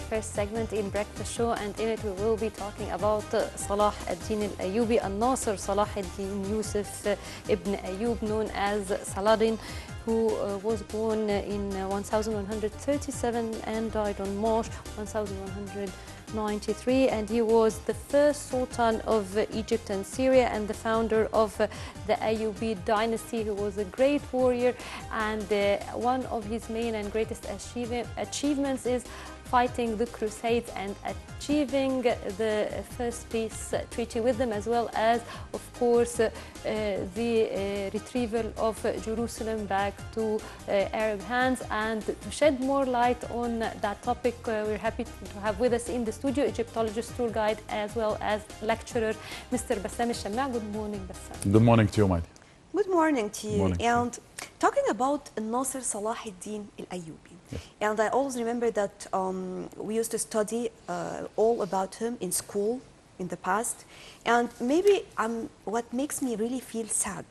first segment in Breakfast Show, and in it we will be talking about Salah ad-Din al-Ayyubi, an-Nasir Salah ad-Din Yusuf ibn Ayyub, known as Saladin, who was born in 1137 and died on March 1193, and he was the first Sultan of Egypt and Syria and the founder of the Ayyubi dynasty. He was a great warrior, and one of his main and greatest achievements is fighting the Crusades and achieving the first peace treaty with them, as well as, of course, the retrieval of Jerusalem back to Arab hands. And to shed more light on that topic, we're happy to have with us in the studio Egyptologist, tour guide, as well as lecturer, Mr. Bassam Shammaa. Good morning, Bassam. Good morning to you, Maidi. Good morning to you. Morning. And talking about an-Nasir Salah ad-Din al-Ayyubi. Yes. And I always remember that we used to study all about him in school in the past. And maybe what makes me really feel sad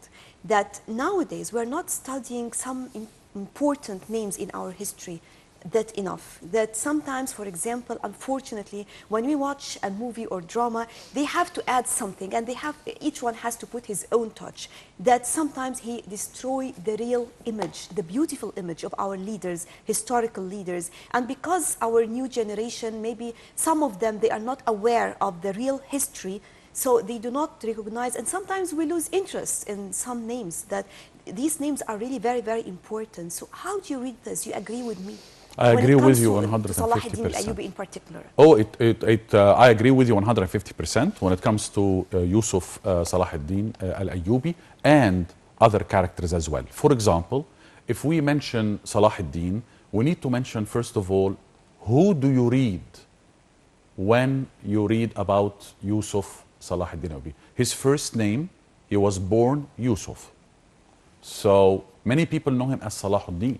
that nowadays we're not studying some important names in our history that enough. That sometimes, for example, unfortunately, when we watch a movie or drama, they have to add something, and each one has to put his own touch. That sometimes he destroy the real image, the beautiful image of our leaders, historical leaders. And because our new generation, maybe some of them, they are not aware of the real history, so they do not recognize, and sometimes we lose interest in some names, that these names are really very, very important. So how do you read this? You agree with me? I agree with you 150%. Salah ad-Din al-Ayyubi in particular. Oh, I agree with you 150% when it comes to Yusuf Salah ad-Din al-Ayyubi and other characters as well. For example, if we mention Salah ad-Din, we need to mention, first of all, who do you read when you read about Yusuf Salah ad-Din al-Ayyubi? His first name, he was born Yusuf. So many people know him as Salah ad-Din.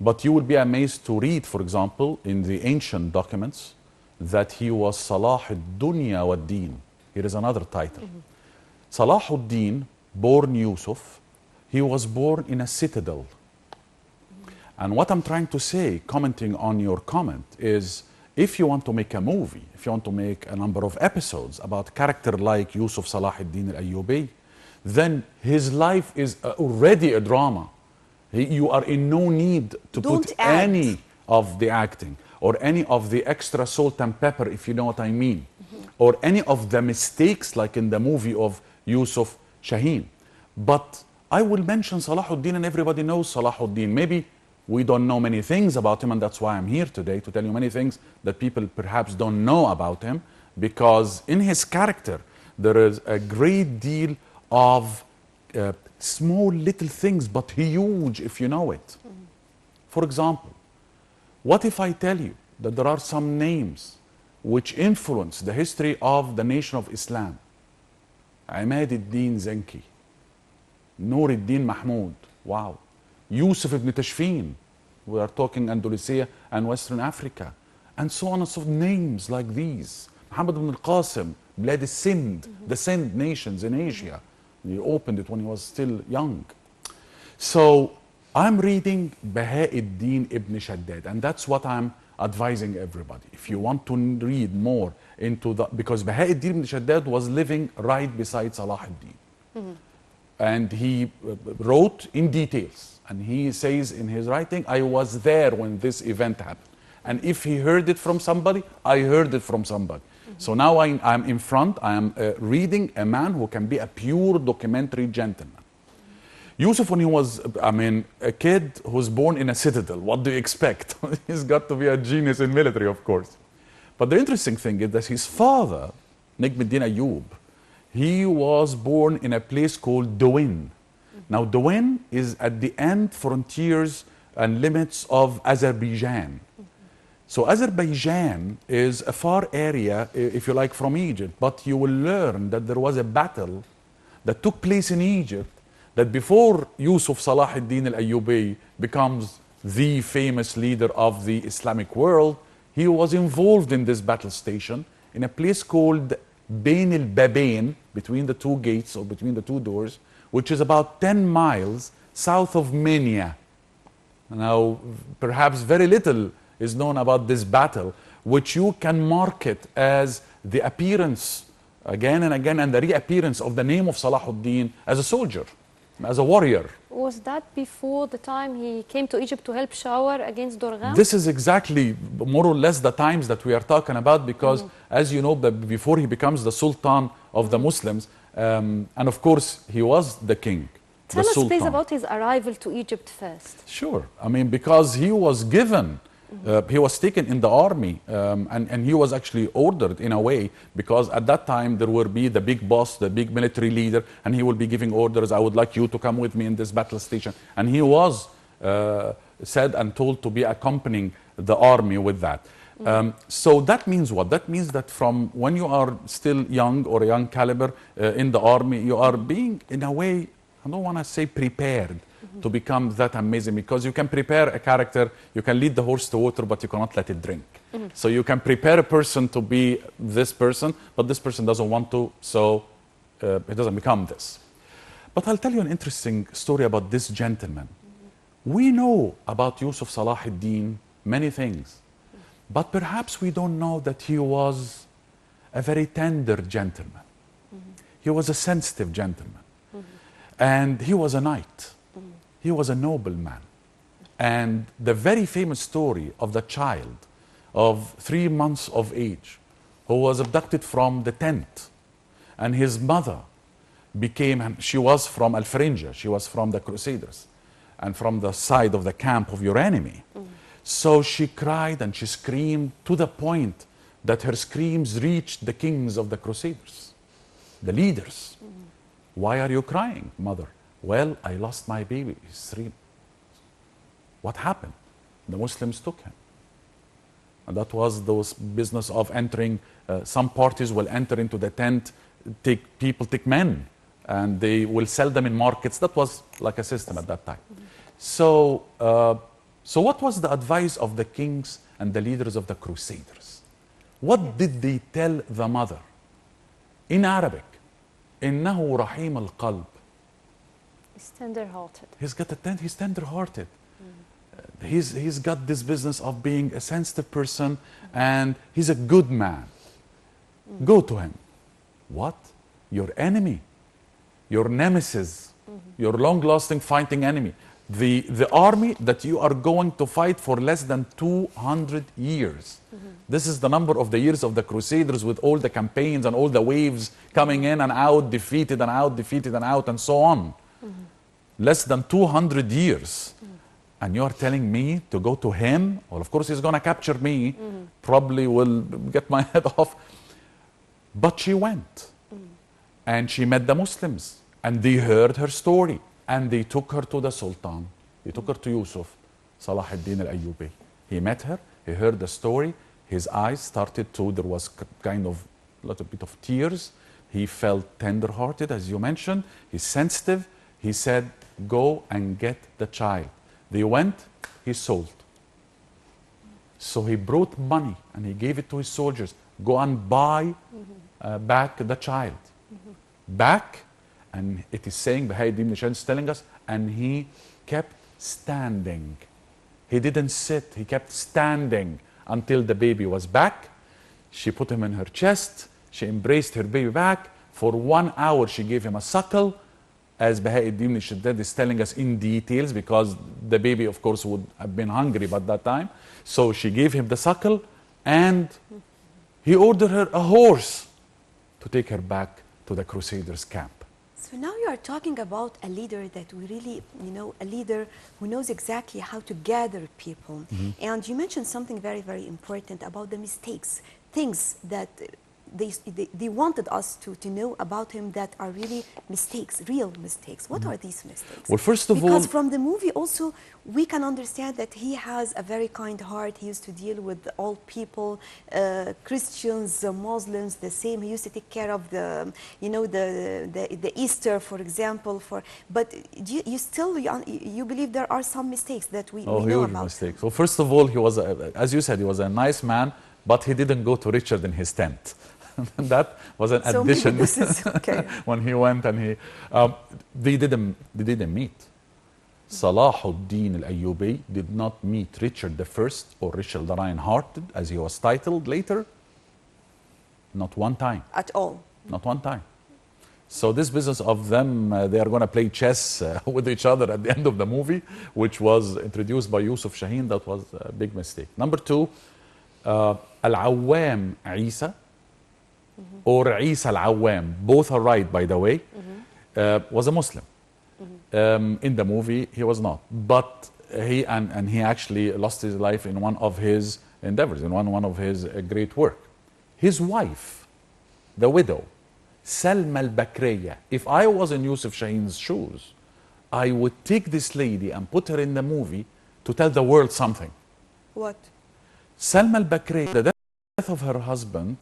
But you will be amazed to read, for example, in the ancient documents, that he was Salah ad-Dunya wad-Din. Here is another title. Salah ad-Din, born Yusuf, he was born in a citadel. And what I'm trying to say, commenting on your comment, is if you want to make a movie, if you want to make a number of episodes about a character like Yusuf Salah ad-Din al-Ayyubi, then his life is already a drama. You are in no need to put any of the acting or any of the extra salt and pepper, if you know what I mean, or any of the mistakes like in the movie of Yusuf Shaheen. But I will mention Salah ad-Din, and everybody knows Salah ad-Din. Maybe we don't know many things about him, and that's why I'm here today, to tell you many things that people perhaps don't know about him, because in his character there is a great deal of small little things, but huge if you know it. For example, what if I tell you that there are some names which influence the history of the nation of Islam? Imad ad-Din Zenki, Nur ad-Din Mahmud, wow. Yusuf ibn Tashfin, we are talking Andalusia and Western Africa, and so on and so forth, names like these. Muhammad ibn al-Qasim, Blad al-Sind, the Sind nations in Asia. He opened it when he was still young. So I'm reading Baha'u'ddin ibn Shaddad, and that's what I'm advising everybody. If you want to read more into that, because Baha'u'ddin ibn Shaddad was living right beside Salah ad-Din. And he wrote in details, and he says in his writing, I was there when this event happened. And if he heard it from somebody, I heard it from somebody. So now I'm in front, I am reading a man who can be a pure documentary gentleman. Yusuf, when he was, a kid who's born in a citadel, what do you expect? He's got to be a genius in military, of course. But the interesting thing is that his father, Najm ad-Din Ayyub, he was born in a place called Dawin. Now, Dawin is at the end frontiers and limits of Azerbaijan. So Azerbaijan is a far area, if you like, from Egypt, but you will learn that there was a battle that took place in Egypt, that before Yusuf Salah ad-Din al-Ayyubi becomes the famous leader of the Islamic world, he was involved in this battle station in a place called Bain al-Babain, between the two gates or between the two doors, which is about 10 miles south of Minya. Now, perhaps very little is known about this battle, which you can market as the appearance again and again and the reappearance of the name of Salahuddin as a soldier, as a warrior. Was that before the time he came to Egypt to help Shower against Dorgham? This is exactly more or less the times that we are talking about, because as you know, before he becomes the Sultan of the Muslims, and of course he was the king. Tell us please about his arrival to Egypt first. Sure. I mean, because he was given, he was taken in the army, and he was actually ordered in a way, because at that time there would be the big boss, the big military leader, and he will be giving orders, I would like you to come with me in this battle station. And he was said and told to be accompanying the army with that. So that means what? That means that from when you are still young or a young caliber in the army, you are being, in a way, I don't want to say prepared to become that amazing, because you can prepare a character, you can lead the horse to water, but you cannot let it drink. So you can prepare a person to be this person, but this person doesn't want to, so it doesn't become this. But I'll tell you an interesting story about this gentleman. We know about Yusuf Salahuddin many things, but perhaps we don't know that he was a very tender gentleman. He was a sensitive gentleman. And he was a knight. He was a noble man. And the very famous story of the child of 3 months of age who was abducted from the tent, and his mother became, she was from Al-Farinja, she was from the Crusaders and from the side of the camp of your enemy. So she cried and she screamed to the point that her screams reached the kings of the Crusaders, the leaders. Why are you crying, mother? Well, I lost my baby. He's 3. What happened? The Muslims took him. And that was those business of entering, some parties will enter into the tent, take men, and they will sell them in markets. That was like a system at that time. So what was the advice of the kings and the leaders of the Crusaders? What did they tell the mother? In Arabic, إنه رحيم القلب. He's tender-hearted. He's tender-hearted. He's got this business of being a sensitive person, and he's a good man. Go to him. What? Your enemy, your nemesis, your long-lasting fighting enemy. The army that you are going to fight for less than 200 years. This is the number of the years of the Crusaders, with all the campaigns and all the waves coming in and out, defeated and out, defeated and out, and so on. Less than 200 years. And you are telling me to go to him? Well, of course he's going to capture me, probably will get my head off. But she went. And she met the Muslims. And they heard her story. And they took her to the Sultan. They took her to Yusuf Salahuddin al-Ayyubi. He met her, he heard the story, his eyes started to, there was kind of a little bit of tears. He felt tender-hearted, as you mentioned. He's sensitive. He said, go and get the child. They went, he sold. So he brought money and he gave it to his soldiers. Go and buy back the child. Back. And it is saying, Bahai Ibn Nishan is telling us, and he kept standing. He didn't sit, he kept standing until the baby was back. She put him in her chest, she embraced her baby back. For 1 hour she gave him a suckle, as Bahai Ibn Nishan is telling us in details, because the baby of course would have been hungry by that time. So she gave him the suckle, and he ordered her a horse to take her back to the Crusaders' camp. So now you are talking about a leader that we really, a leader who knows exactly how to gather people. And you mentioned something very, very important about the mistakes, things that they wanted us to know about him that are really mistakes, real mistakes. What are these mistakes? Well, first of all, because from the movie also we can understand that he has a very kind heart. He used to deal with all people, Christians, Muslims, the same. He used to take care of the Easter, for example. But you believe there are some mistakes that we know about? Mistakes. Well, first of all, he was, as you said, he was a nice man, but he didn't go to Richard in his tent. That was an addition. This is okay. When he went and they didn't meet. Salah ad-Din al-Ayyubi did not meet Richard I or Richard the Lion-Hearted, as he was titled later. Not one time. At all. Not one time. So this business of them, they are going to play chess with each other at the end of the movie, which was introduced by Yusuf Shaheen, that was a big mistake. Number two, Al-Awwam Isa, or Isa Al-Awwam, both are right, by the way, was a Muslim. In the movie, he was not. But he he actually lost his life in one of his endeavors, in one of his great work. His wife, the widow, Salma al-Bakriya. If I was in Yusuf Shaheen's shoes, I would take this lady and put her in the movie to tell the world something. What? Salma al-Bakriya, the death of her husband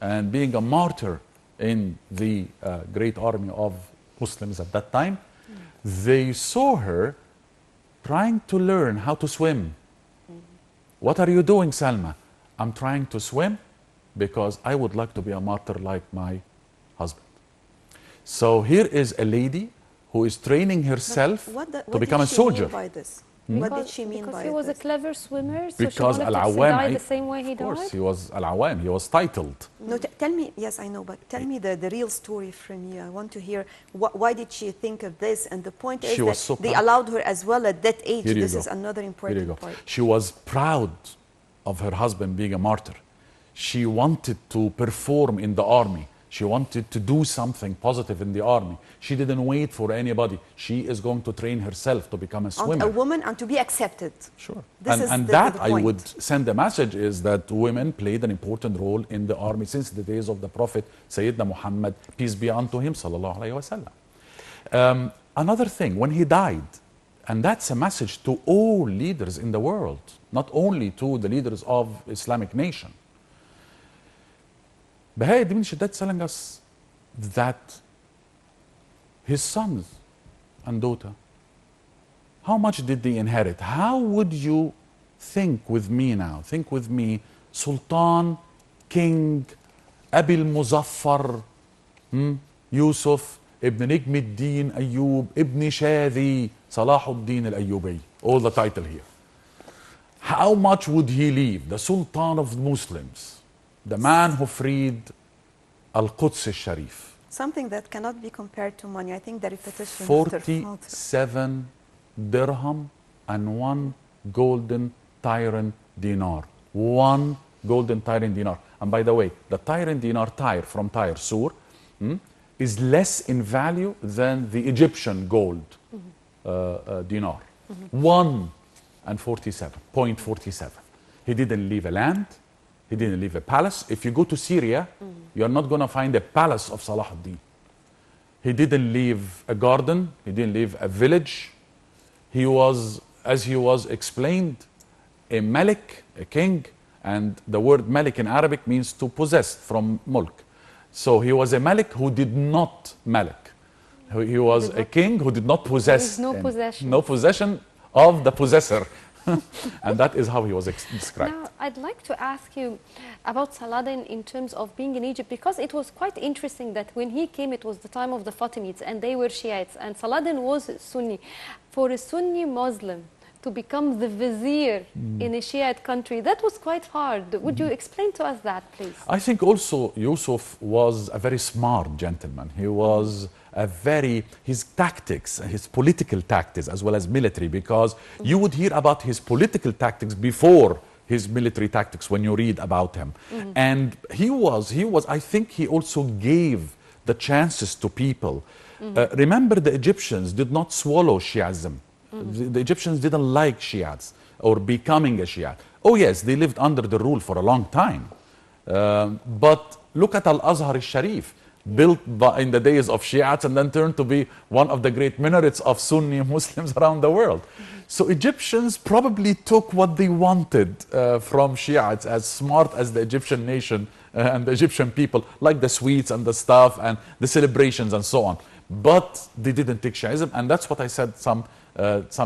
and being a martyr in the great army of Muslims at that time, they saw her trying to learn how to swim. What are you doing, Salma? I'm trying to swim because I would like to be a martyr like my husband. So here is a lady who is training herself to become a soldier. By this? What did she mean by this? Because he was a clever swimmer, so because she wanted to die the same way he died? Of course, he was Al-Awwam, he was titled. No, tell me, yes, I know, but tell me the real story from you. I want to hear why did she think of this? And the point is that they allowed her as well at that age. This is another important part. She was proud of her husband being a martyr. She wanted to perform in the army. She wanted to do something positive in the army. She didn't wait for anybody. She is going to train herself to become a swimmer. A woman and to be accepted. Sure. And that I would send a message is that women played an important role in the army since the days of the Prophet Sayyidina Muhammad, peace be unto him, sallallahu alayhi wasallam. Another thing, when he died, and that's a message to all leaders in the world, not only to the leaders of Islamic nation. Baha'u'ddin Shaddad telling us that his sons and daughter, how much did they inherit? How would you think with me now? Think with me, Sultan, King, Abil Muzaffar, Yusuf ibn Najm Ayyub, ibn Shadi, Salah ad-Din al-Ayyubi, all the title here. How much would he leave? The Sultan of the Muslims, the man who freed Al-Quds al-Sharif. Something that cannot be compared to money. I think the repetition. 47 dirham and 1 golden Tyrian dinar. 1 golden Tyrian dinar. And by the way, the Tyrian dinar, Tyre, from Tyre, Sur, is less in value than the Egyptian gold dinar. 1.47. He didn't leave a land. He didn't leave a palace. If you go to Syria, you're not going to find a palace of Salah ad-Din. He didn't leave a garden. He didn't leave a village. He was, as he was explained, a malik, a king. And the word malik in Arabic means to possess, from mulk. So he was a malik who did not malik. He was a king who did not possess. No possession. No possession of the possessor. And that is how he was described. Now, I'd like to ask you about Saladin in terms of being in Egypt, because it was quite interesting that when he came, it was the time of the Fatimids, and they were Shiites, and Saladin was Sunni. For a Sunni Muslim to become the vizier in a Shiite country, that was quite hard. Would you explain to us that, please? I think also Yusuf was a very smart gentleman. He was his tactics, his political tactics as well as military, because you would hear about his political tactics before his military tactics when you read about him. And he was, I think he also gave the chances to people. Remember, the Egyptians did not swallow Shiism. The Egyptians didn't like Shiites or becoming a Shiite. Oh yes, they lived under the rule for a long time. But look at Al-Azhar al-Sharif, built in the days of Shiites and then turned to be one of the great minarets of Sunni Muslims around the world. So Egyptians probably took what they wanted from Shiites, as smart as the Egyptian nation and the Egyptian people, like the sweets and the stuff and the celebrations and so on. But they didn't take Shiism, and that's what I said some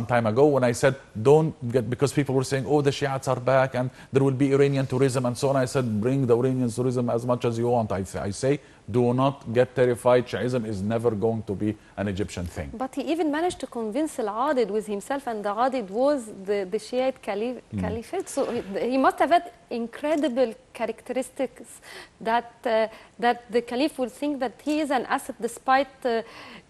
time ago when I said don't get, because people were saying, oh, the Shiites are back and there will be Iranian tourism and so on. I said, bring the Iranian tourism as much as you want. I say, Do not get terrified. Shiism is never going to be an Egyptian thing. But he even managed to convince Al-Adid with himself, and the Adid was the Shiite caliphate. So he must have had incredible characteristics that the caliph will think that he is an asset despite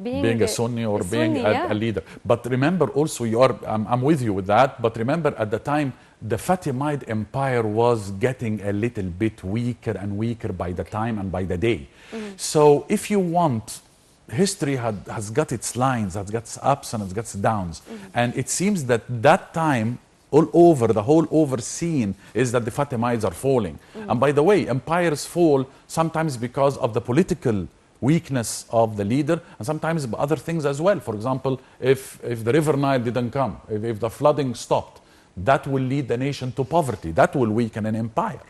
being a Sunni or being Sunni, a leader. But remember also, I'm with you with that, but remember at the time, the Fatimid Empire was getting a little bit weaker and weaker by the time and by the day. So if you want, history has got its lines, has got its ups and has got its downs. And it seems that that time, all over, the whole overseen is that the Fatimids are falling. And by the way, empires fall sometimes because of the political weakness of the leader, and sometimes other things as well. For example, if the river Nile didn't come, if the flooding stopped, that will lead the nation to poverty. That will weaken an empire.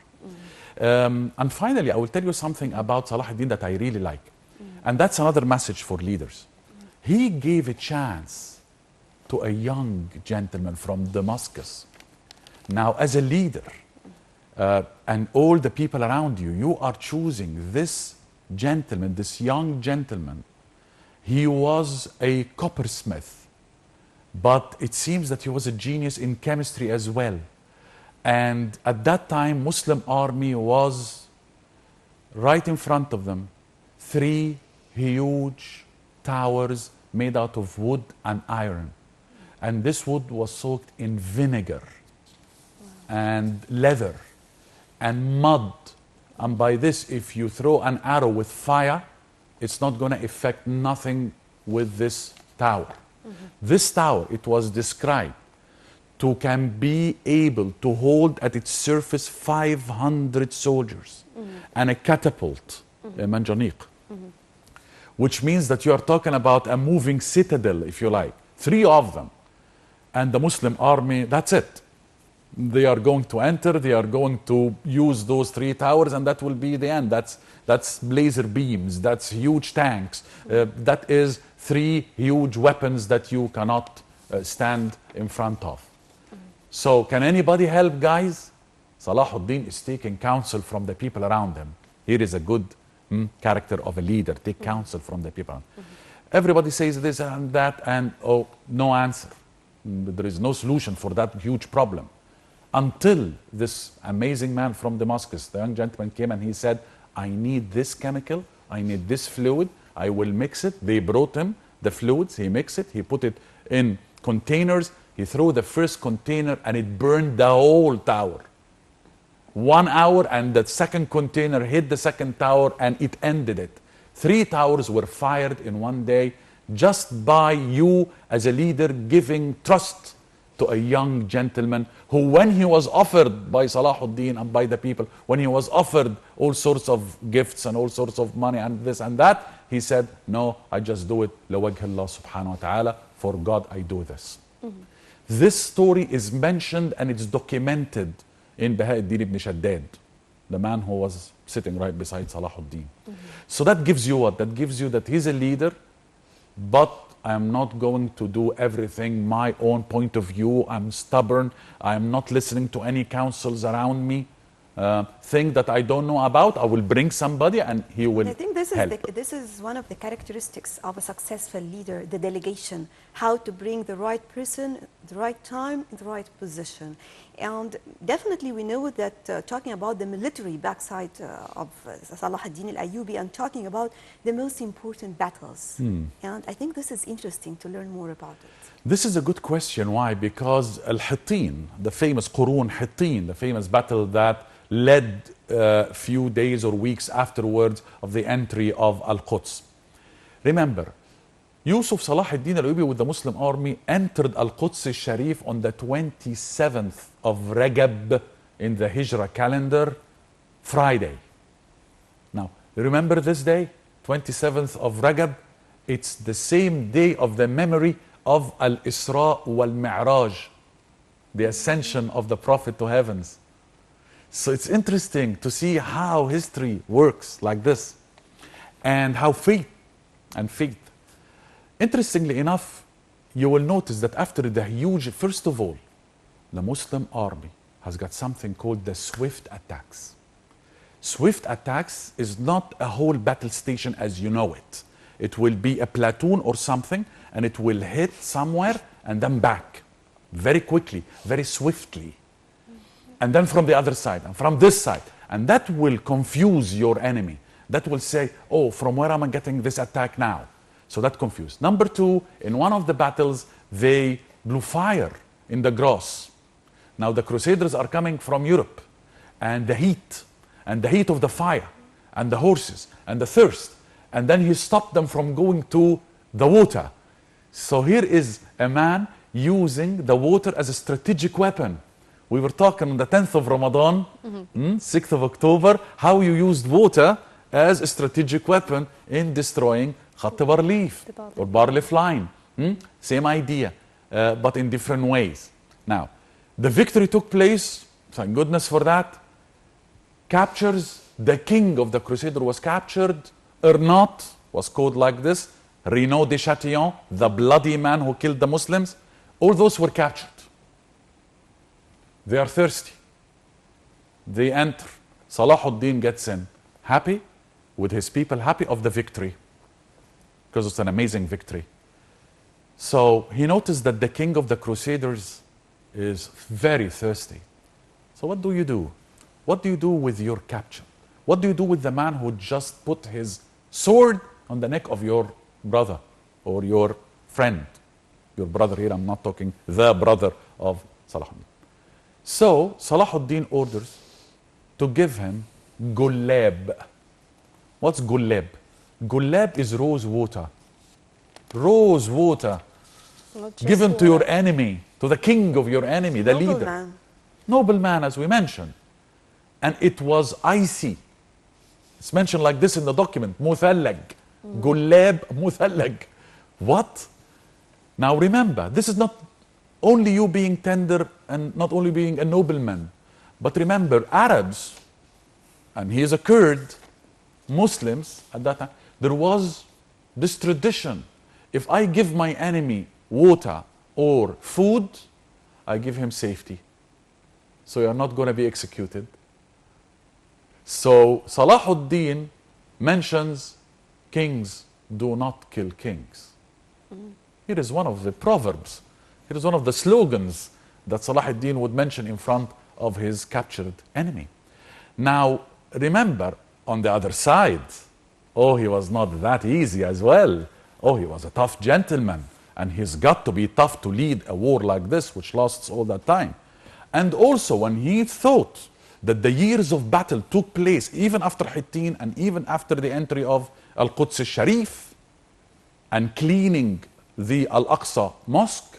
And finally, I will tell you something about Salah ad-Din that I really like. And that's another message for leaders. He gave a chance to a young gentleman from Damascus. Now, as a leader, and all the people around you, you are choosing this gentleman, this young gentleman. He was a coppersmith, but it seems that he was a genius in chemistry as well. And at that time, Muslim army was right in front of them. 3 huge towers made out of wood and iron. And this wood was soaked in vinegar and leather and mud. And by this, if you throw an arrow with fire, it's not going to affect nothing with this tower. This tower, it was described to can be able to hold at its surface 500 soldiers and a catapult, a manjaniq, which means that you are talking about a moving citadel, if you like, 3 of them. And the Muslim army, that's it. They are going to enter, they are going to use those 3 towers, and that will be the end. That's laser beams, that's huge tanks, that is 3 huge weapons that you cannot stand in front of. So can anybody help, guys? Salah ad-Din is taking counsel from the people around him. Here is a good character of a leader. Take counsel from the people. Everybody says this and that, and oh, no answer. There is no solution for that huge problem. Until this amazing man from Damascus, the young gentleman, came and he said, I need this chemical, I need this fluid, I will mix it. They brought him the fluids, he mixed it, he put it in containers, he threw the first container and it burned the whole tower. 1 hour and the second container hit the second tower and it ended it. 3 towers were fired in 1 day just by you as a leader giving trust to a young gentleman who, when he was offered by Salah ad-Din and by the people, when he was offered all sorts of gifts and all sorts of money and this and that, he said, no, I just do it لوجه Allah subhanahu wa ta'ala, for God I do this. This story is mentioned and it's documented in Baha'u'ddin ibn Shaddad, the man who was sitting right beside Salah ad-Din. So that gives you what? That gives you that he's a leader, but I am not going to do everything my own point of view. I'm stubborn. I am not listening to any counsels around me. Thing that I don't know about, I will bring somebody and he will I think this help. is this is one of the characteristics of a successful leader, the delegation, how to bring the right person, the right time, the right position. And definitely we know that talking about the military backside of Salah ad-Din al-Ayyubi and talking about the most important battles. And I think this is interesting to learn more about it. This is a good question. Why? Because Al-Hittin, the famous Qurun Hittin, the famous battle that led a few days or weeks afterwards of the entry of Al-Quds. Remember, Yusuf Salah ad-Din al-Ayyubi with the Muslim army entered Al-Quds al-Sharif on the 27th of Rajab in the Hijrah calendar, Friday. Now, remember this day, 27th of Rajab? It's the same day of the memory of Al-Isra wal-Mi'raj, the ascension of the Prophet to heavens. So it's interesting to see how history works like this and how faith. Interestingly enough, you will notice that after the huge, first of all, the Muslim army has got something called the swift attacks. Swift attacks is not a whole battle station as you know it. It will be a platoon or something, and it will hit somewhere and then back very quickly, very swiftly. And then from the other side, and from this side. And that will confuse your enemy. That will say, oh, from where am I getting this attack now? So that confused. Number two, in one of the battles, they blew fire in the grass. Now the Crusaders are coming from Europe, and the heat of the fire, and the horses, and the thirst. And then he stopped them from going to the water. So here is a man using the water as a strategic weapon. We were talking on the 10th of Ramadan, 6th of October, how you used water as a strategic weapon in destroying khatt barleaf or barleaf line. Same idea, but in different ways. Now, the victory took place, thank goodness for that. Captures, the king of the Crusader was captured, Ernat was called like this, Renaud de Chatillon, the bloody man who killed the Muslims, all those were captured. They are thirsty. They enter. Salahuddin gets in, happy with his people, happy of the victory, because it's an amazing victory. So he noticed that the king of the Crusaders is very thirsty. So what do you do? What do you do with your capture? What do you do with the man who just put his sword on the neck of your brother or your friend? Your brother here, I'm not talking the brother of Salahuddin. So Salahuddin orders to give him gullab. What's gullab? Gullab is rose water. Rose water given to your enemy, to the king of your enemy, the leader. Man. Noble man, as we mentioned. And it was icy. It's mentioned like this in the document, muthallag. Gullab muthallag. What? Now remember, this is not only you being tender and not only being a nobleman, but remember, Arabs, and he is a Kurd, Muslims at that time, there was this tradition. If I give my enemy water or food, I give him safety. So you're not going to be executed. So Salahuddin mentions kings do not kill kings. Here is one of the proverbs. Here is one of the slogans that Salahuddin would mention in front of his captured enemy. Now, remember, on the other side, oh, he was not that easy as well. Oh, he was a tough gentleman. And he's got to be tough to lead a war like this, which lasts all that time. And also, when he thought that the years of battle took place even after Hittin and even after the entry of Al-Quds al-Sharif and cleaning the Al-Aqsa mosque,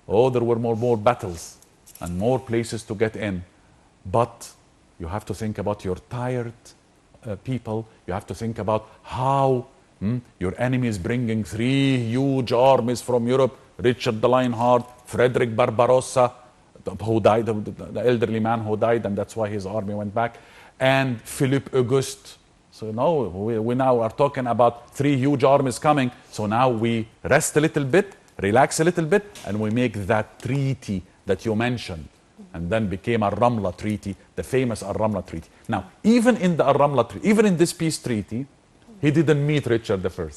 oh, there were more battles and more places to get in. But you have to think about your tired people. You have to think about how your enemy is bringing 3 huge armies from Europe. Richard the Lionheart, Frederick Barbarossa, who died, the elderly man who died, and that's why his army went back, and Philippe Auguste. So now we now are talking about 3 huge armies coming. So now we rest a little bit, relax a little bit, and we make that treaty that you mentioned, and then became Ar-Ramla Treaty, the famous Ar-Ramla Treaty. Now, even in the Ar-Ramla Treaty, even in this peace treaty, he didn't meet Richard I.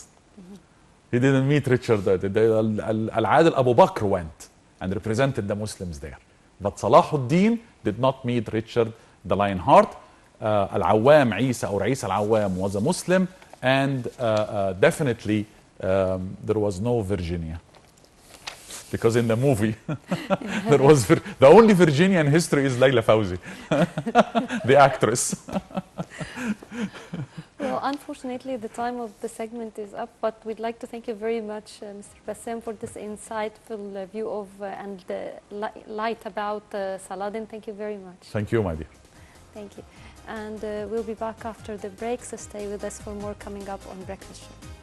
He didn't meet Richard. Al-Adil Abu Bakr went and represented the Muslims there. But Salahuddin did not meet Richard the Lionheart. Al-Awwam Isa, or Isa Al-Awwam, was a Muslim, and definitely there was no Virginia. Because in the movie, there was the only Virginia in history is Layla Fawzi, the actress. Well, unfortunately, the time of the segment is up, but we'd like to thank you very much, Mr. Bassam, for this insightful view of and light about Saladin. Thank you very much. Thank you, my dear. Thank you. And we'll be back after the break, so stay with us for more coming up on Breakfast Show.